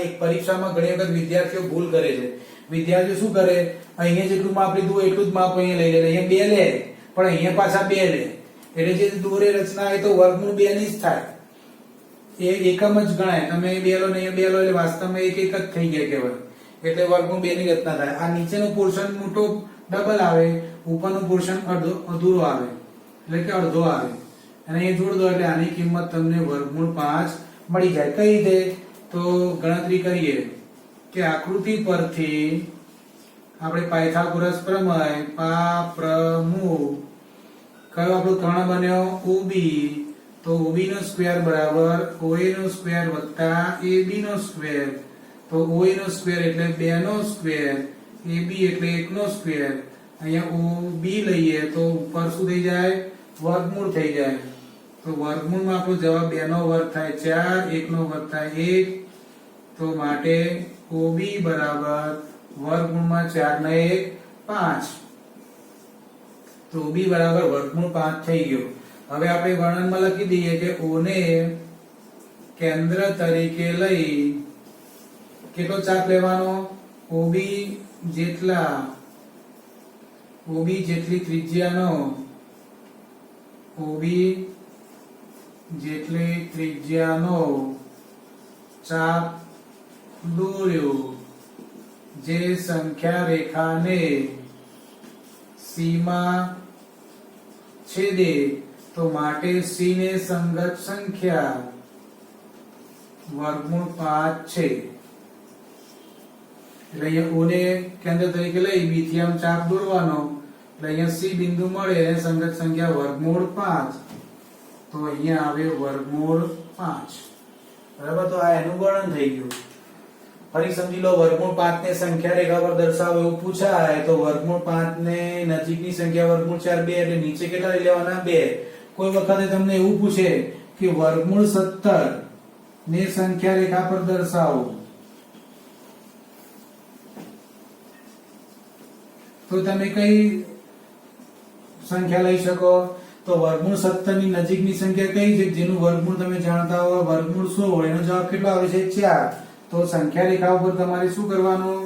એક પરીક્ષામાં ઘણી વખત વિદ્યાર્થીઓ ભૂલ કરે છે. વિદ્યાર્થીઓ શું કરે? અહીંયા જેટલું માપ લીધું એટલું જ માપ અહીંયા લઈ લે, અહીંયા 2 લે પણ અહીંયા પાછા 2 લે, એટલે જે દોરે રચના એ તો વર્ગમૂળ 2 ની જ થાય. એ એકમ જ ગણાય. તમે 2 લો ને અહીંયા 2 લો એટલે વાસ્તવમાં એક જ થઈ ગયા કહેવાય, એટલે વર્ગમૂળ 2 ની રચના થાય. આ નીચેનું પોર્શન મોટો ડબલ આવે, ઉપરનું પોર્શન અધૂરો આવે એટલે કે અડધો આવે, અને એ જોડ દો એટલે આની કિંમત તમને વર્ગમૂળ 5 મળી જાય. કઈ રીતે? તો ગણતરી કરીએ કે આકૃતિ પરથી આપણે પાયથાગોરસ પ્રમેય પ્રમુખ કયો આપણો ત્રણ બન્યો? OB. તો OB નો સ્ક્વેર બરાબર OA નો સ્ક્વેર વત્તા AB નો સ્ક્વેર. તો OA નો સ્ક્વેર એટલે 2 નો સ્ક્વેર, AB એટલે 1 નો સ્ક્વેર. અહીંયા OB લઈએ તો ઉપર શું થઈ જાય? વર્ગમૂળ થઈ જાય. તો વર્ગમૂળમાં આપણો જવાબ 2 નો વર્ગ થાય 4, 1 નો વર્ગ થાય 1. તો માટે OB બરાબર વર્ગમૂળમાં 4 ને 1 5. તો OB બરાબર વર્ગમૂળ 5 થઈ ગયો. હવે આપણે વર્ણનમાં લખી દઈએ કે O ને કેન્દ્ર તરીકે લઈ કેટલો ચાપ લેવાનો? OB જેટલી ત્રિજ્યાનો OB જેટલી ત્રિજ્યાનો ચાપ દોર્યો જે સંખ્યા રેખાને C માં છેદે, તો માટે C ને સંગત સંખ્યા વર્ગમૂળ 5 છે. એટલે અહીંયા O ને કેન્દ્ર તરીકે લઈ B થી આમ ચાપ દોરવાનો એટલે અહીંયા C બિંદુ મળે અને સંગત સંખ્યા વર્ગમૂળ 5. તો અહીંયા આવે વર્ગમૂળ 5. બરાબર. તો આ એનું વર્ણન થઈ ગયું. ફરી સમજી લો, વર્ગમૂળ 5 ને સંખ્યા રેખા પર દર્શાવો એવું પૂછાય તો વર્ગમૂળ 5 ને નજીકની સંખ્યા વર્ગમૂળ 4 2 એટલે નીચે કેટલા લઈ લેવાના? 2. કોઈ વખતે તમને એવું પૂછે કે વર્ગમૂળ 17 ને સંખ્યા રેખા પર દર્શાવો તો તમે કઈ સંખ્યા લઈ શકો? તો વર્ગમૂળ 17 ની નજીકની સંખ્યા કઈ છે જેનું વર્ગમૂળ તમે જાણતા હો? વર્ગમૂળ 16. એનો જવાબ કેટલો આવે છે? 4. તો સંખ્યા રેખા ઉપર તમારે શું કરવાનું?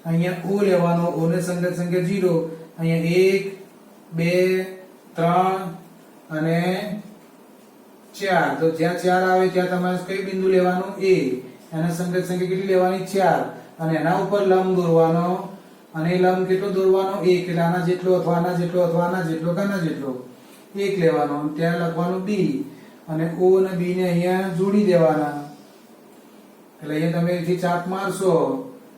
અહીંયા O લેવાનો, O ને સંગત સંખ્યા 0. અહીંયા 1 2 3 અને 4. તો જ્યાં 4 આવે ત્યાં તમારે કઈ બિંદુ લેવાનું? A. એના સંગત સંખ્યા કેટલી લેવાની? 4. અને એના ઉપર લંબ દોરવાનો, અને લંબ કેટલો દોરવાનો? 1. એટલે આના જેટલો અથવા આના જેટલો અથવા આના જેટલો કાના જેટલો 1 લેવાનો. ત્યાં લખવાનું B, અને O અને B ને અહીંયા જોડી દેવાના. એટલે અહીંયા તમે અહીંથી ચાપ મારશો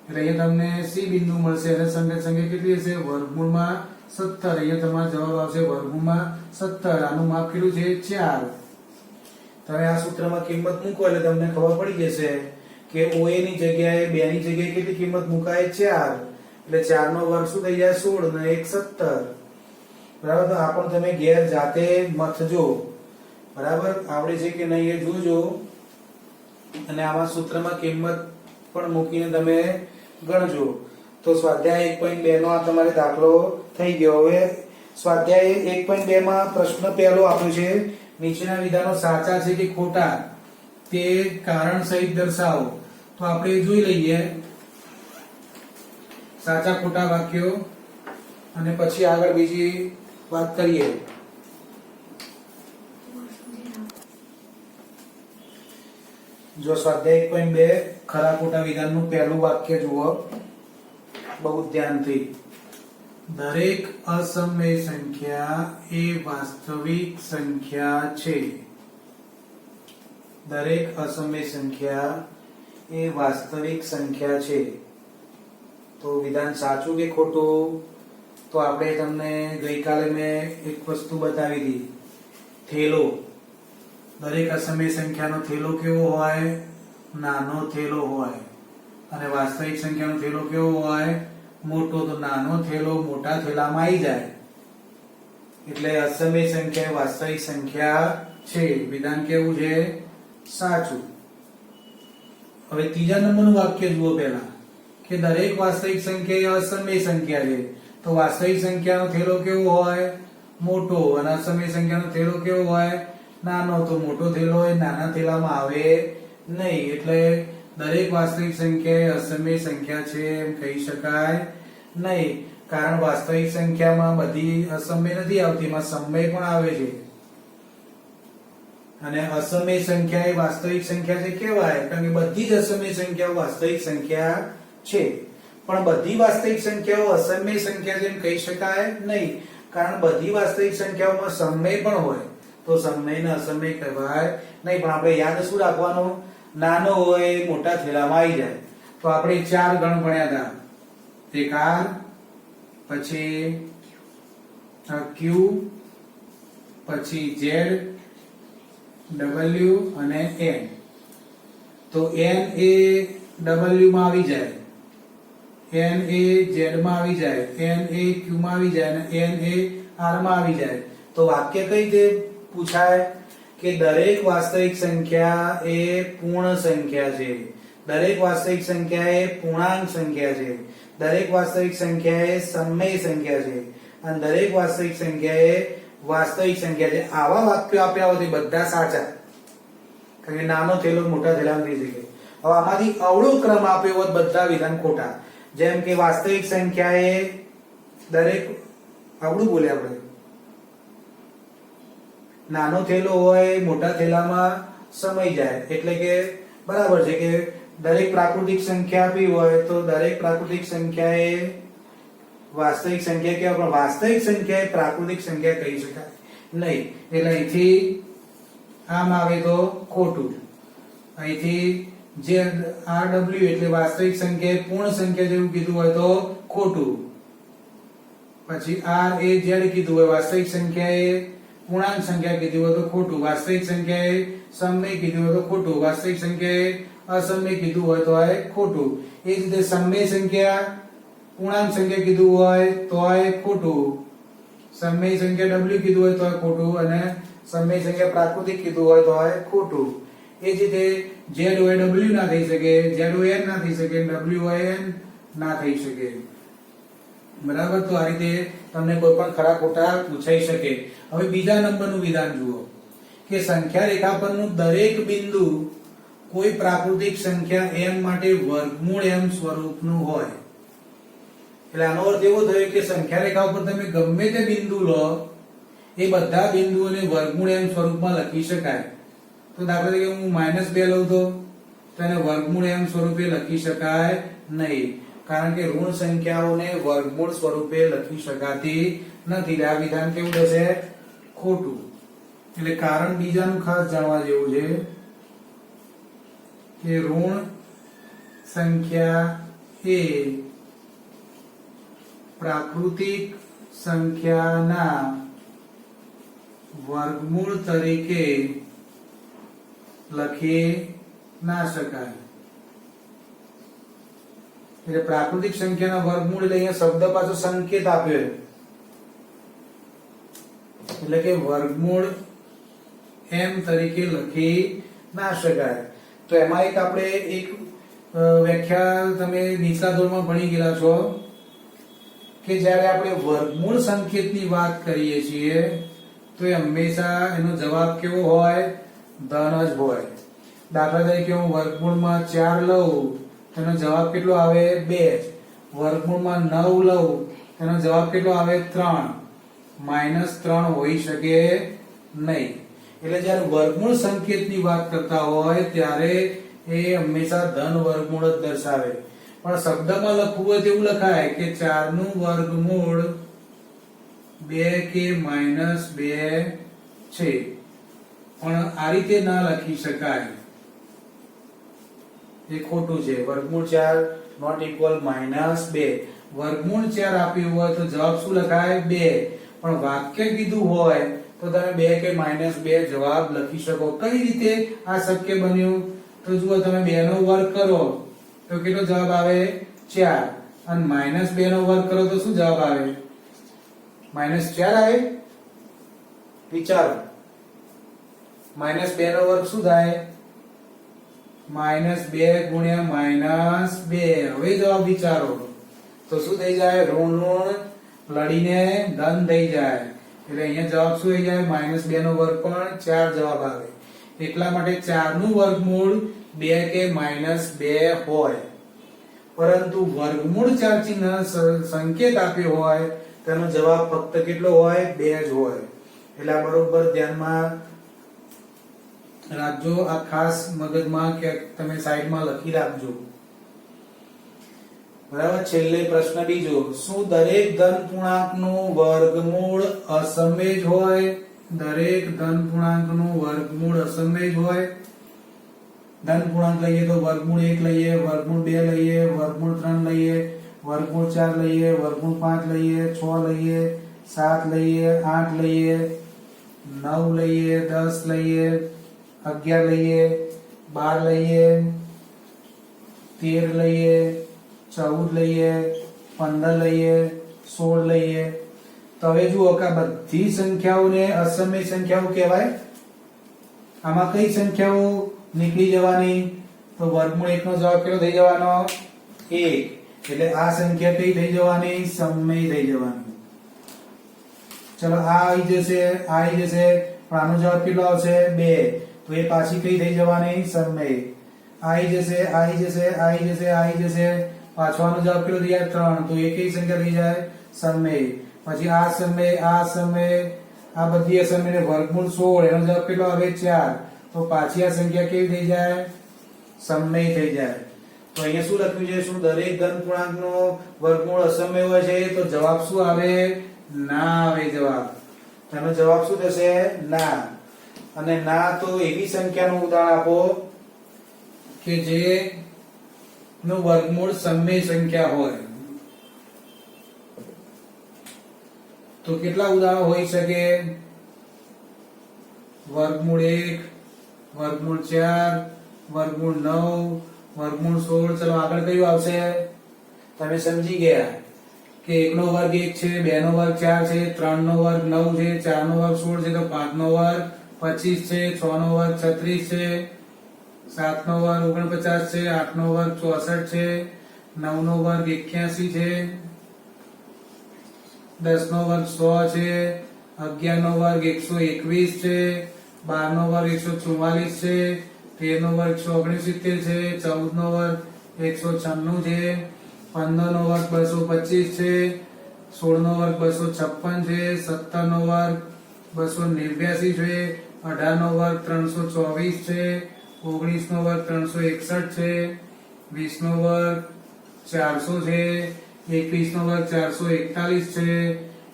એટલે અહીંયા તમને C બિંદુ મળશે અને સંગત સંખ્યા કેટલી હશે? વર્ગમૂળમાં 17. અહીંયા તમારો જવાબ આવશે વર્ગમૂળમાં 17. આનું માપ કેટલું છે? 4. તમે આ સૂત્રમાં કિંમત મૂકો એટલે તમને ખબર પડી જશે કે OA ની જગ્યાએ 2 ની જગ્યાએ કેટલી કિંમત મુકાય? 4. એટલે 4 નો વર્ગ શું થઈ જાય? 16 ને 1 17. બરાબર. તો આ પણ તમે ઘેર જાતે મથજો. બરાબર. આવડે છે કે નહીં એ જોજો, અને આમાં સૂત્રમાં કિંમત પણ મૂકીને તમે ગણજો. તો સ્વાધ્યાય 1.2 નો આ તમારે દાખલો થઈ ગયો. હવે સ્વાધ્યાય 1.2 માં પ્રશ્ન પહેલો આપ્યો છે, નીચેના વિધાનો સાચા છે કે ખોટા તે કારણ સહિત દર્શાવો. તો આપણે જોઈ લઈએ સાચા ખોટા વાક્યો અને પછી આગળ બીજી વાત કરીએ. જો સ્વાધ્યાય 1.2 ખરા ખોટા વિધાનનું પહેલું વાક્ય જુઓ બહુ ધ્યાનથી. દરેક અસમય સંખ્યા એ વાસ્તવિક સંખ્યા છે. દરેક અસમય સંખ્યા એ વાસ્તવિક સંખ્યા છે. તો વિધાન સાચું કે ખોટું? તો આપણે તમને ગઈકાલે મેં એક વસ્તુ બતાવી હતી, થેલો. દરેક અસમય સંખ્યાનો થેલો કેવો હોય? નાનો થેલો હોય. અને વાસ્તવિક સંખ્યાનો થેલો કેવો હોય? મોટો. તો નાનો થેલો મોટા થેલામાં આવી જાય એટલે અસમય સંખ્યા વાસ્તવિક સંખ્યા છે. વિધાન કેવું છે? સાચું. હવે ત્રીજા નંબરનું વાક્ય જુઓ પહેલા કે દરેક વાસ્તવિક સંખ્યા એ અસમય સંખ્યા છે. તો વાસ્તવિક સંખ્યાનો થેલો કેવો હોય? મોટો. અને અસમય સંખ્યાનો થેલો કેવો હોય? નાનો. તો મોટો થેલો એ નાના થેલામાં આવે નહીં એટલે દરેક વાસ્તવિક સંખ્યા એ અસમય સંખ્યા છે એમ કહી શકાય નહીં. કારણ વાસ્તવિક સંખ્યામાં બધી અસમય નથી આવતી, એમાં સમય પણ આવે છે. અને અસમય સંખ્યા એ વાસ્તવિક સંખ્યા છે કેવાય કારણ કે બધી જ અસમય સંખ્યાઓ વાસ્તવિક સંખ્યા છે. પણ બધી વાસ્તવિક સંખ્યાઓ અસમય સંખ્યા જેમ કહી શકાય નહીં કારણ બધી વાસ્તવિક સંખ્યાઓમાં સમય પણ હોય તો સમયને અસમય કહેવાય નહીં. પણ આપણે યાદ શું રાખવાનું? નાનો હોય મોટા થેલામાં આવી જાય. તો આપણે 4 ગણ ભણ્યા હતા, એક R, પછી Q, પછી Z, W અને N. તો N એ W માં આવી જાય, N એ Z માં આવી જાય, N એ Q માં આવી જાય અને N એ R માં આવી જાય. તો વાક્ય કઈ રીતે પૂછાય કે દરેક વાસ્તવિક સંખ્યા એ પૂર્ણ સંખ્યા છે. દરેક વાસ્તવિક સંખ્યા એ પૂર્ણાંક સંખ્યા છે. દરેક વાસ્તવિક સંખ્યા એ સમય સંખ્યા છે અને દરેક વાસ્તવિક સંખ્યા એ વાસ્તવિક સંખ્યા છે. આવા વાક્યો આપ્યા હોય બધા સાચા કારણ કે નાનો થેલો મોટા થેલામાં થઈ શકે. હવે આમાંથી અવળો ક્રમ આપ્યો હોત બધા વિધાન ખોટા. જેમ કે વાસ્તવિક સંખ્યા એ દરેક આવડું બોલે આપણે નાનો થેલો હોય મોટા થેલામાં સમાઈ જાય એટલે કે બરાબર છે કે દરેક પ્રાકૃતિક સંખ્યા આપી હોય તો દરેક પ્રાકૃતિક સંખ્યા એ વાસ્તવિક સંખ્યા કહેવાય પણ વાસ્તવિક સંખ્યા એ પ્રાકૃતિક સંખ્યા કહી શકાય નહીં. એટલે અહીંથી આમ આવે તો ખોટું. અહીંથી જે RW એટલે વાસ્તવિક સંખ્યા એ પૂર્ણ સંખ્યા જેવું કીધું હોય તો ખોટું. પછી R એ Z કીધું હોય વાસ્તવિક સંખ્યા એ પૂર્ણાંક સંખ્યા કીધી હોય તો ખોટું. વાસ્તવિક સંખ્યા એ સમય કીધું હોય તો ખોટું. વાસ્તવિક સંખ્યા એ અસમય કીધું હોય તો ખોટું. એ જ રીતે સમય સંખ્યા પૂર્ણાંક સંખ્યા કીધું હોય તો ખોટું. સમય સંખ્યા W કીધું હોય તો ખોટું અને સમય સંખ્યા પ્રાકૃતિક કીધું હોય તો ખોટું. એ જ રીતે Z હોય W ના થઈ શકે, Z હોય N ના થઈ શકે, W હોય N ના થઈ શકે. બરાબર. તો આ રીતે તમને કોઈ પણ ખરા ખોટા પૂછાઈ શકે. હવે બીજા નંબરનું વિધાન જુઓ કે સંખ્યા રેખા પરનું દરેક બિંદુ કોઈ પ્રાકૃતિક સંખ્યા m માટે વર્ગમૂળ m સ્વરૂપનું હોય. એટલે આનો અર્થ એવો થયો કે સંખ્યા રેખા ઉપર તમે ગમે તે બિંદુ લો એ બધા બિંદુઓને વર્ગમૂળ m સ્વરૂપમાં લખી શકાય. તો દાખલા તરીકે હું -2 લઉં તો એને વર્ગમૂળ m સ્વરૂપે લખી શકાય નહીં કારણ કે ઋણ સંખ્યાઓને વર્ગમૂળ સ્વરૂપે લખી શકાતી નથી. આ વિધાન કેવું થશે? ખોટું. એટલે કારણ બીજાનું ખાસ જાણવા જેવું છે કે ઋણ સંખ્યા એ પ્રાકૃતિક સંખ્યાના વર્ગમૂળ તરીકે લખી ના શકાય. એટલે પ્રાકૃતિક સંખ્યાના વર્ગમૂળ એટલે અહીંયા શબ્દ પાછો સંકેત આપ્યો એટલે કે વર્ગમૂળ m તરીકે લખી ના શકાય. તો એમાં એક આપણે એક વ્યાખ્યા તમે નીચલા ધોરણમાં ભણી ગયેલા છો કે જ્યારે આપણે વર્ગમૂળ સંકેતની વાત કરીએ છીએ તો એ હંમેશા એનો જવાબ કેવો હોય? ધન જ હોય. દાખલા તરીકે હું વર્ગમૂળમાં 4 લઉં તેનો જવાબ કેટલો આવે? 2. વર્ગમૂળમાં 9 લઉં તેનો જવાબ કેટલો આવે? 3. -3 હોઈ શકે નહીં. એટલે જ્યારે વર્ગમૂળ સંકેતની વાત કરતા હોય ત્યારે એ હંમેશા ધન વર્ગમૂળ જ દર્શાવે. પણ શબ્દમાં લખવું હોય તેવું લખાય કે 4 નું વર્ગમૂળ 2 કે -2 છે. પણ આ રીતે ના લખી શકાય, એ ખોટું છે. વર્ગમૂળ 4 નોટ ઇક્વલ -2. વર્ગમૂળ 4 આપ્યું હોય તો જવાબ શું લખાય? 2. પણ વાક્ય કીધું હોય તો તમે 2 કે -2 જવાબ લખી શકો. કઈ રીતે આ શક્ય બન્યું? તો જુઓ, તમે 2 નો વર્ગ કરો તો કેટલો જવાબ આવે? 4. અને -2 નો વર્ગ કરો તો શું જવાબ આવે? -4 આવે. વિચારો, -2 નો વર્ગ શું થાય? -2 ગુણ્યા -2. હવે જવાબ વિચારો તો શું થઈ જાય? ઋણ ઋણ લડીને ધન થઈ જાય. એટલે અહીંયા જવાબ શું થઈ જાય? -2 નો વર્ગ પણ 4 જવાબ આવે. એટલા માટે 4 નું વર્ગમૂળ 2 કે -2 હોય. પરંતુ વર્ગમૂળ 4 ચિહ્ન સંકેત આપ્યો હોય તેનો જવાબ ફક્ત કેટલો હોય? 2 જ હોય. એટલે આ બરોબર ધ્યાનમાં રાખજો. આ ખાસ મગજમાં કે તમે સાઈડમાં લખી રાખજો. બરાબર. છેલ્લે પ્રશ્ન બીજો, શું દરેક ધન પૂર્ણાંકનું વર્ગમૂળ અસમમેય હોય? દરેક ધન પૂર્ણાંકનું વર્ગમૂળ અસમમેય હોય. ધન પૂર્ણાંક લઈએ તો વર્ગમૂળ 1 લઈએ, વર્ગમૂળ 2 લઈએ, વર્ગમૂળ 3 લઈએ, વર્ગમૂળ 4 લઈએ, વર્ગમૂળ 5 લઈએ, 6 લઈએ, 7 લઈએ, 8 લઈએ, 9 લઈએ, 10 લઈએ, 11 લઈએ, 12 લઈએ, 13 લઈએ, 14 લઈએ, 15 લઈએ, 16 લઈએ. તો હવે જુઓ કે આ બધી સંખ્યાઓને અસમય સંખ્યાઓ કહેવાય. આમાં કઈ સંખ્યાઓ નીકળી જવાની? તો વર્ગમૂળ 1 નો જવાબ કેટલો થઈ જવાનો? 1. એટલે આ સંખ્યા કઈ થઈ જવાની? સમય થઈ જવાની. ચલો, આ આવી જશે, આ આવી જશે, પણ આનો જવાબ કેટલો આવશે? 2. તો એ પાછી કઈ થઈ જવાની? સમય. આવી જશે, આવી જશે, આવી જશે, આવી જશે, પાછો આનો જવાબ કેટલો થઈ જાય? 3. તો એ કઈ સંખ્યા થઈ જાય? સમય. પછી આ સમય, આ સમય, આ બધી અસમય ને વર્ગમૂળ 16 એનો જવાબ કેટલો આવે? 4. તો પાછી આ સંખ્યા કેવી થઈ જાય? સમય થઈ જાય. તો અહીંયા શું લખ્યું છે? શું દરેક ધન પૂર્ણાંકનો વર્ગમૂળ અસમય હોય છે? તો જવાબ શું આવે? ના આવે જવાબ. એનો જવાબ શું થશે? ના. અને ના તો એવી સંખ્યાનું ઉદાહરણ આપો કે જે નું વર્ગમૂળ સમય સંખ્યા હોય. તો કેટલા ઉદાહરણો હોઈ શકે? વર્ગમૂળ 1, વર્ગમૂળ 4, વર્ગમૂળ 9, વર્ગમૂળ 16. ચલો, આગળ કયું આવશે? તમે સમજી ગયા કે 1 નો વર્ગ 1 છે, 2 નો વર્ગ 4 છે, 3 નો વર્ગ 9 છે, 4 નો વર્ગ 16 છે, તો 5 નો વર્ગ 25 છે, 6 નો વર્ગ 36 છે, 7 નો વર્ગ 49 છે, 8 નો વર્ગ 64 છે, 9 નો વર્ગ 81 છે, 10 નો વર્ગ 100 છે, 11 નો વર્ગ 121 છે, 12 નો વર્ગ 144 છે, 13 નો વર્ગ 169 છે, 14 નો વર્ગ 196 છે, 15 નો વર્ગ 225 છે, 16 નો વર્ગ 256 છે, 17 નો વર્ગ 289 છે, 18 નો વર્ગ 324 છે, 19 નો વર્ગ 361 છે, 20 નો વર્ગ 400 છે, 21 નો વર્ગ 441 છે.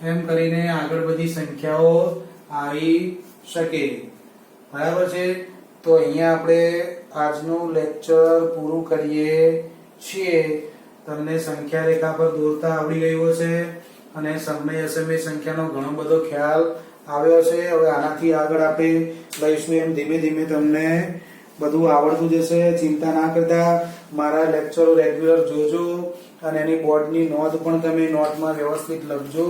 એમ કરીને આગળ બધી સંખ્યાઓ આવી શકે. બરાબર છે. તો અહીંયા આપણે આજનું લેક્ચર પૂરું કરીએ છીએ. તમને સંખ્યા રેખા પર દોરતા આવડી ગયું હશે અને સમય અસમય સંખ્યાનો ઘણો બધો ખ્યાલ આવ્યો છે. હવે આનાથી આગળ આપણે લઈશું એમ ધીમે ધીમે તમને બધું આવડતું જશે. ચિંતા ના કરતા મારા લેક્ચરો રેગ્યુલર જોજો અને એની બોર્ડની નોંધ પણ તમે નોટમાં વ્યવસ્થિત લખજો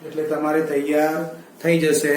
એટલે તમારે તૈયાર થઈ જશે.